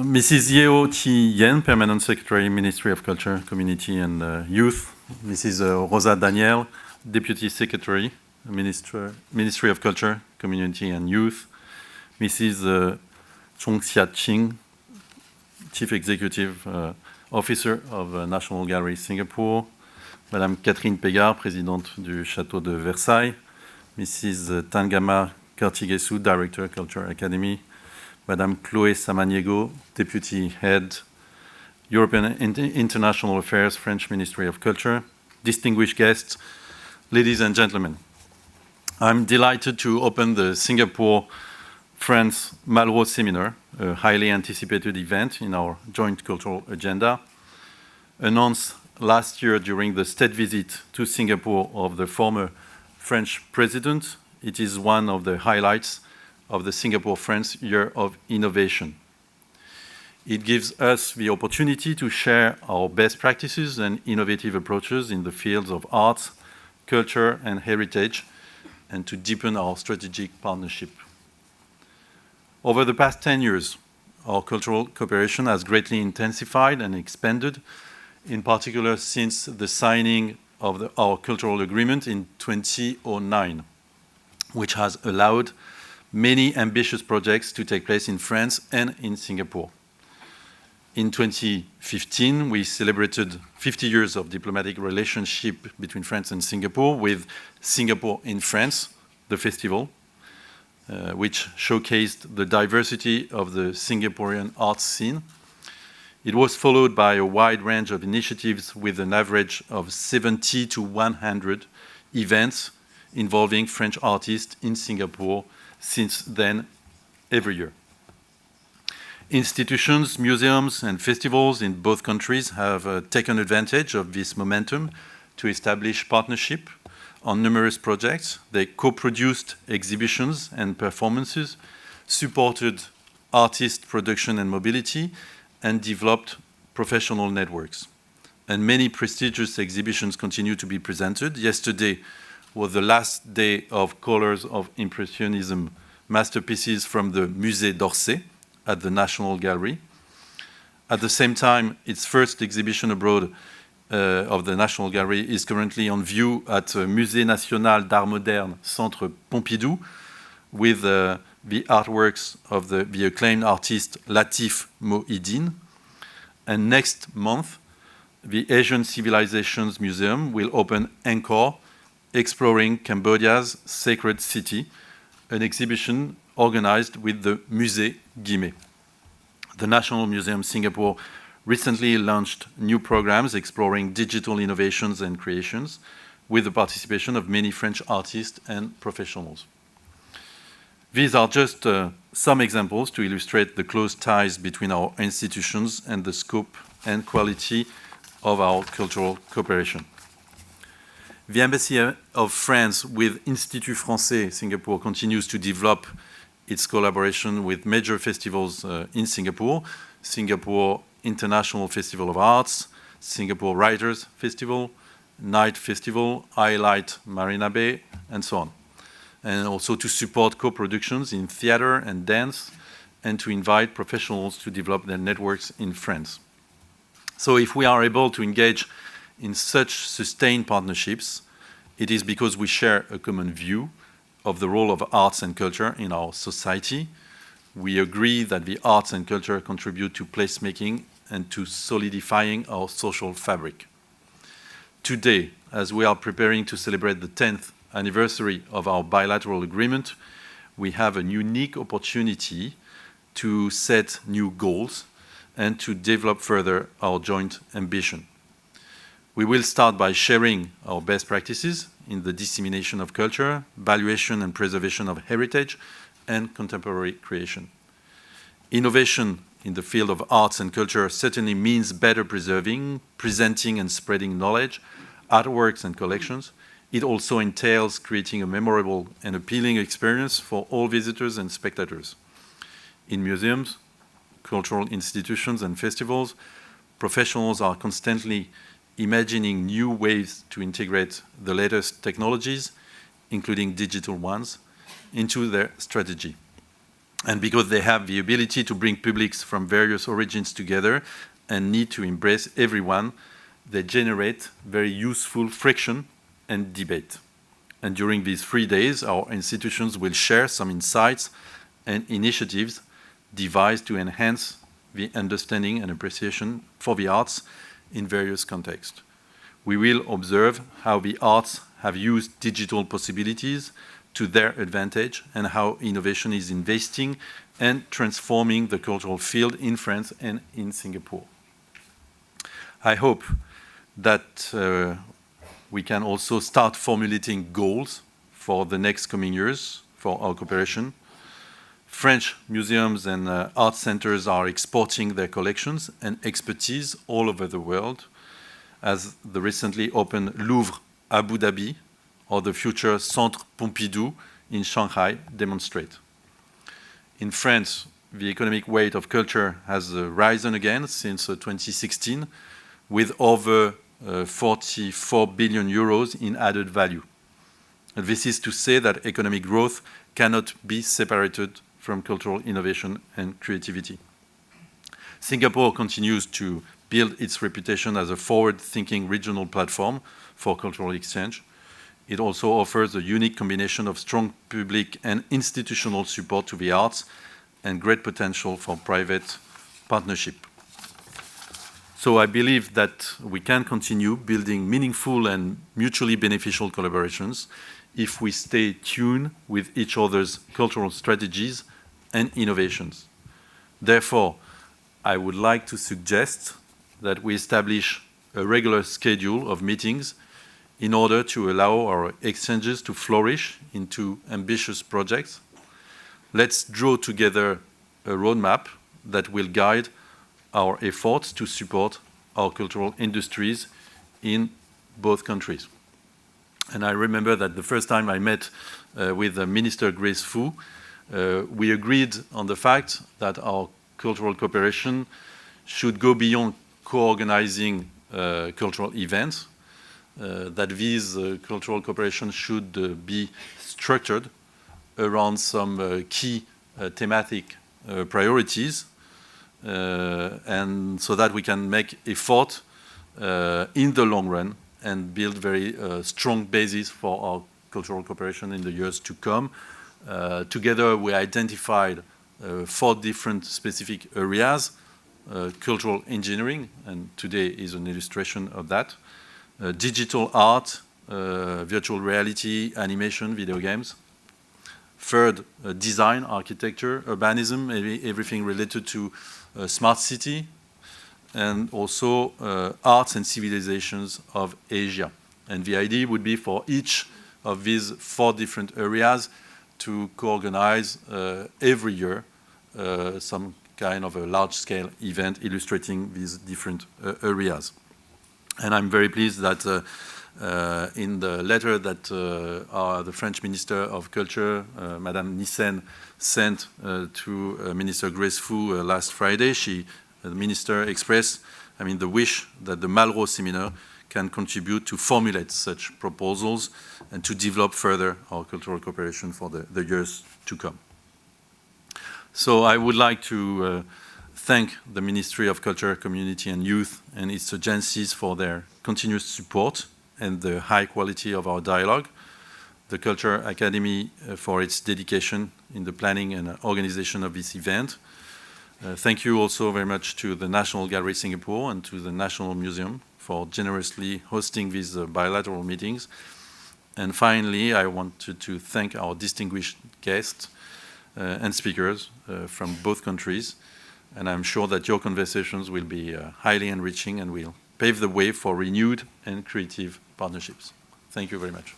Mrs. Yeo Thi Yen, Permanent Secretary, Ministry of Culture, Community and Youth. Mrs. Rosa Daniel, Deputy Secretary, Ministry of Culture, Community and Youth. Mrs. Chong Sia-Ching, Chief Executive Officer of National Gallery Singapore. Madame Catherine Pégard, Présidente du Château de Versailles. Mrs. Tangama Kartigesu, Director, Culture Academy. Madame Chloé Samaniego, Deputy Head, European International Affairs, French Ministry of Culture. Distinguished guests, ladies and gentlemen. I'm delighted to open the Singapore-France Malraux Seminar, a highly anticipated event in our joint cultural agenda. Announced last year during the state visit to Singapore of the former French president, it is one of the highlights of the Singapore-France Year of Innovation. It gives us the opportunity to share our best practices and innovative approaches in the fields of arts, culture, and heritage, and to deepen our strategic partnership. Over the past 10 years, our cultural cooperation has greatly intensified and expanded, in particular since the signing of our cultural agreement in 2009, which has allowed many ambitious projects to take place in France and in Singapore. In 2015, we celebrated 50 years of diplomatic relationship between France and Singapore with Singapore in France, the festival, which showcased the diversity of the Singaporean arts scene. It was followed by a wide range of initiatives with an average of 70 to 100 events involving French artists in Singapore since then, every year. Institutions, museums, and festivals in both countries have taken advantage of this momentum to establish partnership on numerous projects. They co-produced exhibitions and performances, supported artist production and mobility, and developed professional networks. And many prestigious exhibitions continue to be presented. Yesterday was the last day of Colors of Impressionism masterpieces from the Musée d'Orsay at the National Gallery. At the same time, its first exhibition abroad of the National Gallery is currently on view at Musée National d'Art Moderne Centre Pompidou with the artworks of the acclaimed artist Latif Mohideen. And next month, the Asian Civilizations Museum will open Angkor, Exploring Cambodia's Sacred City, an exhibition organized with the Musée Guimet. The National Museum Singapore recently launched new programs exploring digital innovations and creations with the participation of many French artists and professionals. These are just some examples to illustrate the close ties between our institutions and the scope and quality of our cultural cooperation. The Embassy of France with Institut Français Singapore continues to develop its collaboration with major festivals in Singapore, Singapore International Festival of Arts, Singapore Writers Festival, Night Festival, Highlight Marina Bay, and so on. And also to support co-productions in theater and dance, and to invite professionals to develop their networks in France. So if we are able to engage in such sustained partnerships, it is because we share a common view of the role of arts and culture in our society. We agree that the arts and culture contribute to placemaking and to solidifying our social fabric. Today, as we are preparing to celebrate the 10th anniversary of our bilateral agreement, we have a unique opportunity to set new goals and to develop further our joint ambition. We will start by sharing our best practices in the dissemination of culture, valuation and preservation of heritage, and contemporary creation. Innovation in the field of arts and culture certainly means better preserving, presenting and spreading knowledge, artworks and collections. It also entails creating a memorable and appealing experience for all visitors and spectators. In museums, cultural institutions and festivals, professionals are constantly imagining new ways to integrate the latest technologies, including digital ones, into their strategy. And because they have the ability to bring publics from various origins together and need to embrace everyone, they generate very useful friction and debate. And during these 3 days, our institutions will share some insights and initiatives devised to enhance the understanding and appreciation for the arts in various contexts. We will observe how the arts have used digital possibilities to their advantage and how innovation is investing and transforming the cultural field in France and in Singapore. I hope that we can also start formulating goals for the next coming years for our cooperation. French museums and art centers are exporting their collections and expertise all over the world, as the recently opened Louvre Abu Dhabi or the future Centre Pompidou in Shanghai demonstrate. In France, the economic weight of culture has risen again since 2016, with over 44 billion euros in added value. And this is to say that economic growth cannot be separated from cultural innovation and creativity. Singapore continues to build its reputation as a forward-thinking regional platform for cultural exchange. It also offers a unique combination of strong public and institutional support to the arts and great potential for private partnership. So I believe that we can continue building meaningful and mutually beneficial collaborations if we stay tuned with each other's cultural strategies and innovations. Therefore, I would like to suggest that we establish a regular schedule of meetings in order to allow our exchanges to flourish into ambitious projects. Let's draw together a roadmap that will guide our efforts to support our cultural industries in both countries. And I remember that the first time I met with Minister Grace Fu, we agreed on the fact that our cultural cooperation should go beyond co-organizing cultural events, that these cultural cooperation should be structured around some key thematic priorities, and so that we can make effort in the long run and build very strong basis for our cultural cooperation in the years to come. Together we identified 4 different specific areas: cultural engineering, and today is an illustration of that, digital art, virtual reality, animation, video games. Third, design, architecture, urbanism, everything related to smart city, and also arts and civilizations of Asia. And the idea would be for each of these 4 different areas to co-organize every year some kind of a large-scale event illustrating these different areas. And I'm very pleased that in the letter that the French Minister of Culture, Madame Nissen, sent to Minister Grace Fu last Friday, the Minister expressed, the wish that the Malraux seminar can contribute to formulate such proposals and to develop further our cultural cooperation for the years to come. So I would like to thank the Ministry of Culture, Community and Youth and its agencies for their continuous support and the high quality of our dialogue, the Culture Academy for its dedication in the planning and organization of this event. Thank you also very much to the National Gallery Singapore and to the National Museum for generously hosting these bilateral meetings. And finally, I wanted to thank our distinguished guests and speakers from both countries. And I'm sure that your conversations will be highly enriching and will pave the way for renewed and creative partnerships. Thank you very much.